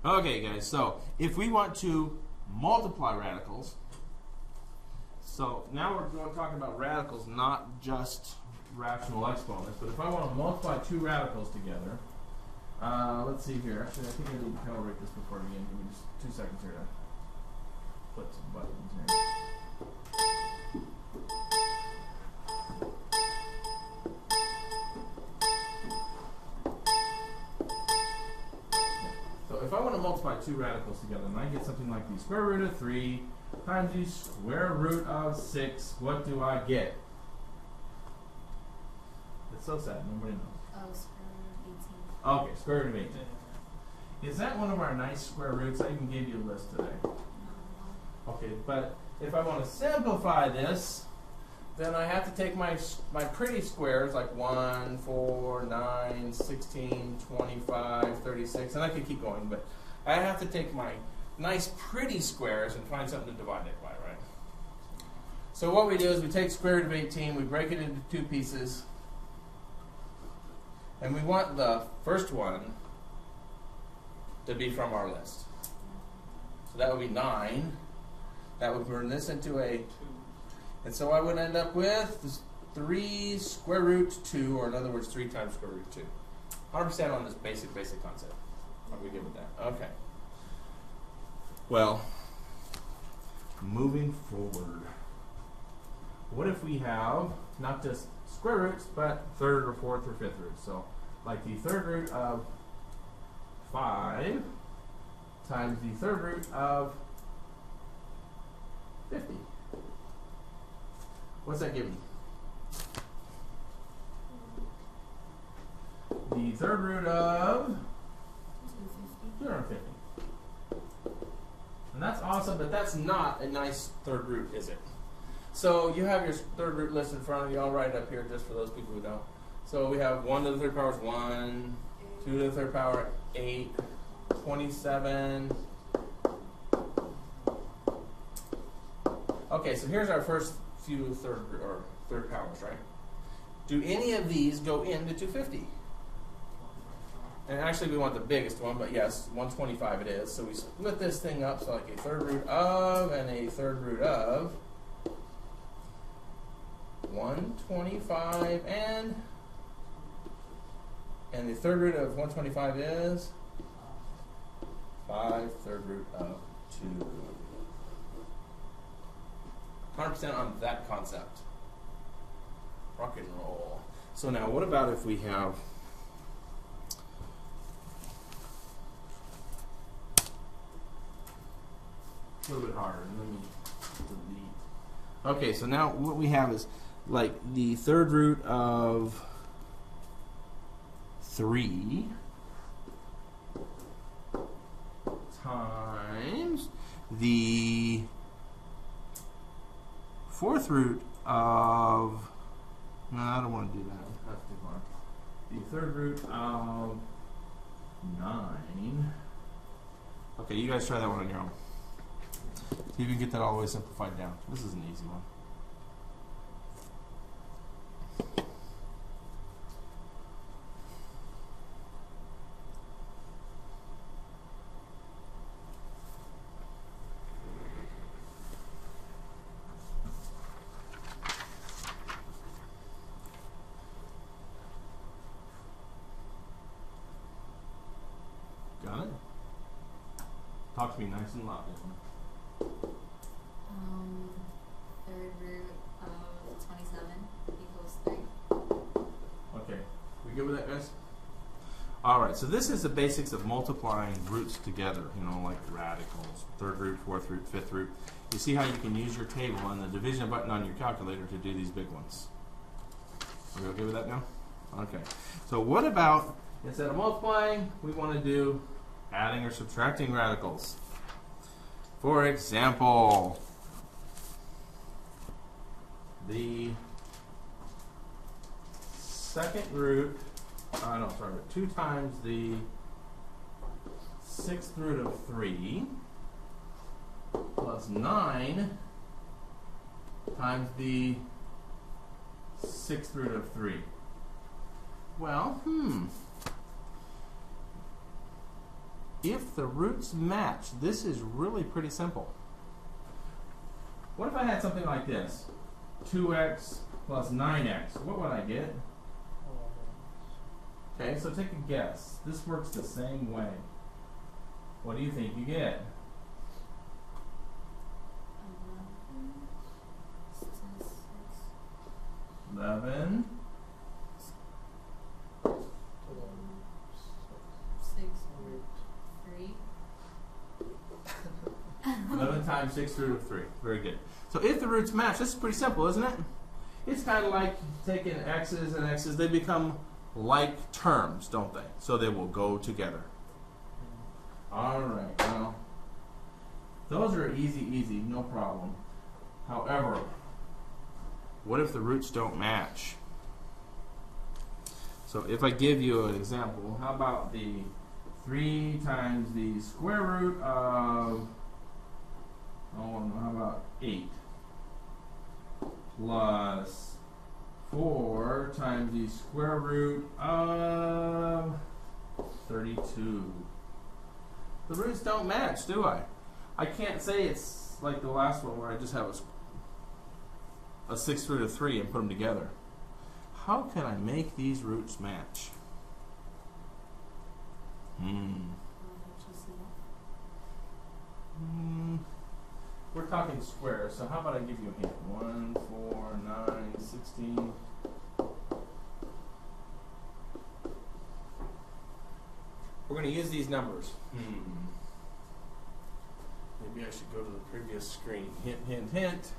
Okay, guys, so if we want to multiply radicals, so now we're going to talk about radicals, not just rational exponents, but if I want to multiply two radicals together, let's see here. Actually, I think I need to calibrate this before we begin. Give me just 2 seconds here to flip some buttons here. So if I want to multiply two radicals together, and I get something like the square root of 3 times the square root of 6, what do I get? It's so sad, nobody knows. Oh, square root of 18. Okay, square root of 18. Is that one of our nice square roots? I even gave you a list today. Okay, but if I want to simplify this, then I have to take my pretty squares like 1, 4, 9, 16, 25, 36, and I could keep going, but I have to take my nice pretty squares and find something to divide it by, right? So what we do is we take square root of 18, we break it into two pieces, and we want the first one to be from our list. So that would be 9. That would turn this into a, and so I would end up with 3 square root 2, or in other words, 3 times square root 2. 100% on this basic concept. Are we good with that? Okay. Well, moving forward, what if we have not just square roots, but third or fourth or fifth roots? So, like the third root of 5 times the third root of 50. What's that give me? The third root of 250. And that's awesome, but that's not a nice third root, is it? So you have your third root list in front of you. I'll write it up here just for those people who don't. So we have 1 to the third power is 1, 2 to the third power 8, 27. Okay, so here's our first few third powers, right? Do any of these go into 250? And actually we want the biggest one, but yes, 125 it is. So we split this thing up, so like a third root of and a third root of 125 and the third root of 125 is 5 third root of 2. 100% on that concept. Rock and roll. So now what about if we have a little bit harder. Let me delete. Okay, so now what we have is like the third root of 3 times the fourth root of, no, I don't want to do that. That's too far. The third root of 9. Okay, you guys try that one on your own. See if you can get that all the way simplified down. This is an easy one. Got it? Talk to me nice and loud. Third root of 27 equals 3. Okay, we good with that, guys? Alright, so this is the basics of multiplying roots together, you know, like radicals, third root, fourth root, fifth root. You see how you can use your table and the division button on your calculator to do these big ones. Are we okay with that now? Okay, so what about, instead of multiplying, we want to do adding or subtracting radicals. For example, the second root, but 2 times the sixth root of 3 plus 9 times the sixth root of 3. Well, if the roots match, this is really pretty simple. What if I had something like this? 2x plus 9x. What would I get? Okay, so take a guess. This works the same way. What do you think you get? 11. 11 times 6 root of 3. Very good. So if the roots match, this is pretty simple, isn't it? It's kind of like taking x's and x's. They become like terms, don't they? So they will go together. All right. Well, those are easy, no problem. However, what if the roots don't match? So if I give you an example, how about the 3 times the square root of, how about 8 plus 4 times the square root of 32. The roots don't match, do I? I can't say it's like the last one where I just have a 6th root of 3 and put them together. How can I make these roots match? We're talking squares, so how about I give you a hint? 1, 4, 9, 16. We're going to use these numbers. Maybe I should go to the previous screen. Hint, hint, hint.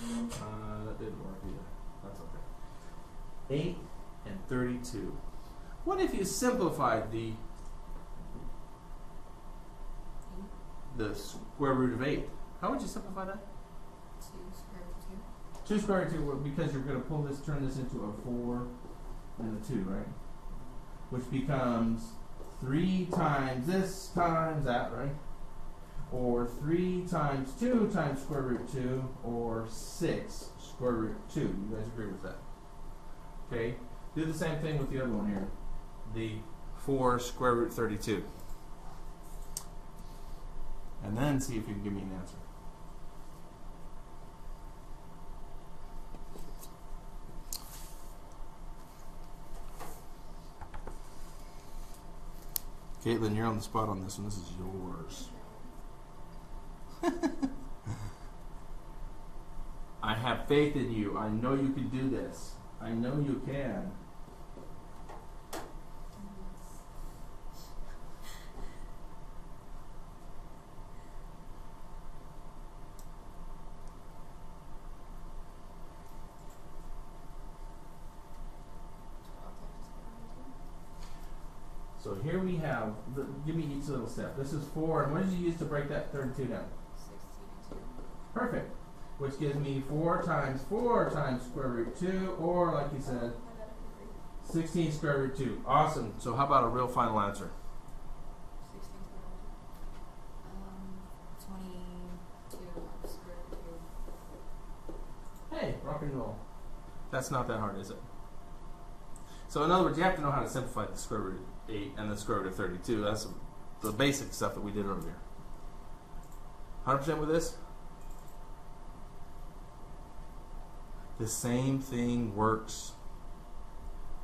That didn't work either. That's okay. 8 and 32. What if you simplified the square root of 8? How would you simplify that? 2 square root of 2. 2 square root of 2, well, because you're going to turn this into a 4 and a 2, right? Which becomes 3 times this times that, right? Or 3 times 2 times square root 2, or 6 square root 2. You guys agree with that? Okay. Do the same thing with the other one here. The 4 square root 32. And then see if you can give me an answer. Caitlin, you're on the spot on this one. This is yours. I have faith in you. I know you can do this. I know you can. So here we have, give me each little step. This is 4, and what did you use to break that 32 down? 62. Perfect. Which gives me 4 times square root 2, or like you said, 16 square root 2. Awesome. So how about a real final answer? 16 square root 22 square root 2. Hey, rock and roll. That's not that hard, is it? So in other words, you have to know how to simplify the square root of 8 and the square root of 32. That's the basic stuff that we did earlier. 100% with this? The same thing works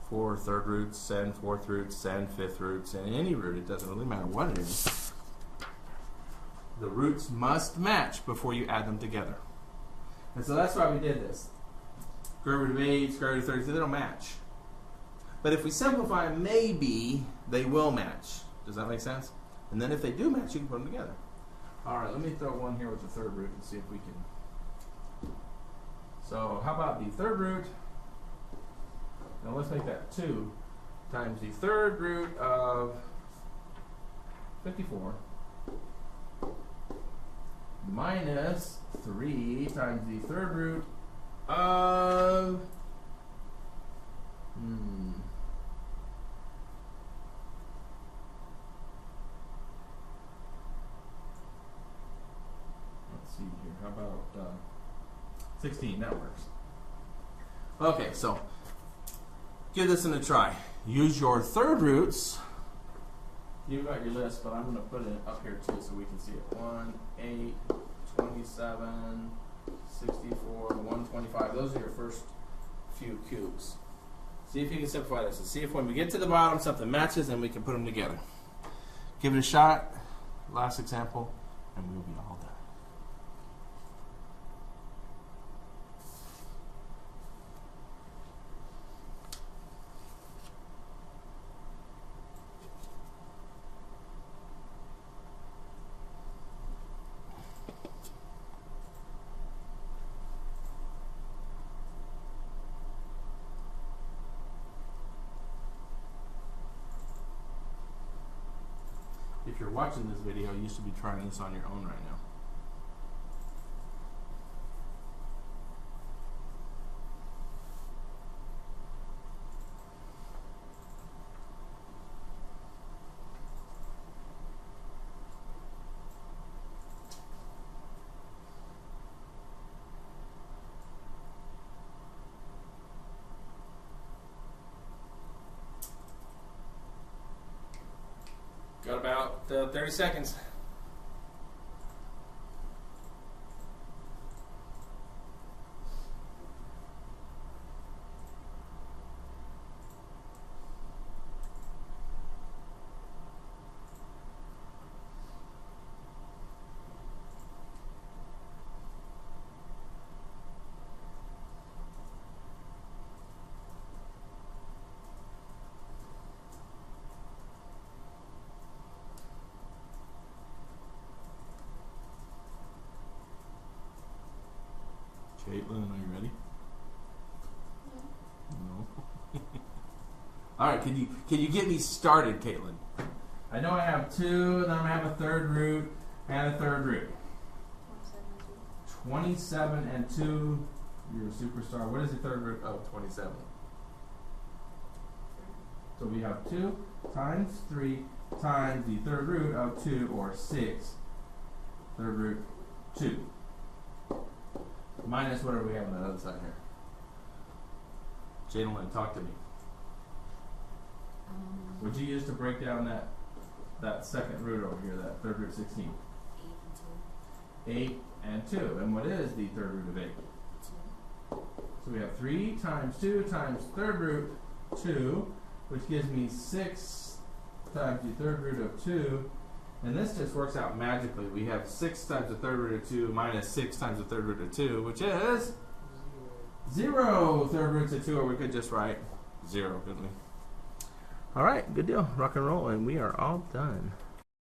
for third roots and fourth roots and fifth roots and any root. It doesn't really matter what it is. The roots must match before you add them together. And so that's why we did this. Square root of 8, square root of 32, they don't match. But if we simplify, maybe they will match. Does that make sense? And then if they do match, you can put them together. All right, let me throw one here with the third root and see if we can. So how about the third root? Now let's make that 2 times the third root of 54 minus 3 times the third root of let's see here. How about 16? That works. Okay, so give this a try. Use your third roots. You've got your list, but I'm going to put it up here too so we can see it. 1, 8, 27, 64, 125. Those are your first few cubes. See if you can simplify this and see if when we get to the bottom something matches and we can put them together. Give it a shot. Last example, and we'll be all done. If you're watching this video, you should be trying this on your own right now. Got about 30 seconds. Caitlin, are you ready? No. All right, can you get me started, Caitlin? I know I have 2, and then I'm gonna have a third root and a third root. 27 and 2. You're a superstar. What is the third root of 27? So we have 2 times 3 times the third root of 2, or 6. Third root 2. Minus whatever we have on that other side here. Jalen, talk to me. What'd you use to break down that second root over here, that third root 16? 8 and 2. And what is the third root of 8? 2. So we have 3 times 2 times third root 2, which gives me 6 times the third root of 2. And this just works out magically. We have 6 times the third root of 2 minus 6 times the third root of 2, which is 0 third roots of 2, or we could just write 0, couldn't we? All right, good deal. Rock and roll, and we are all done.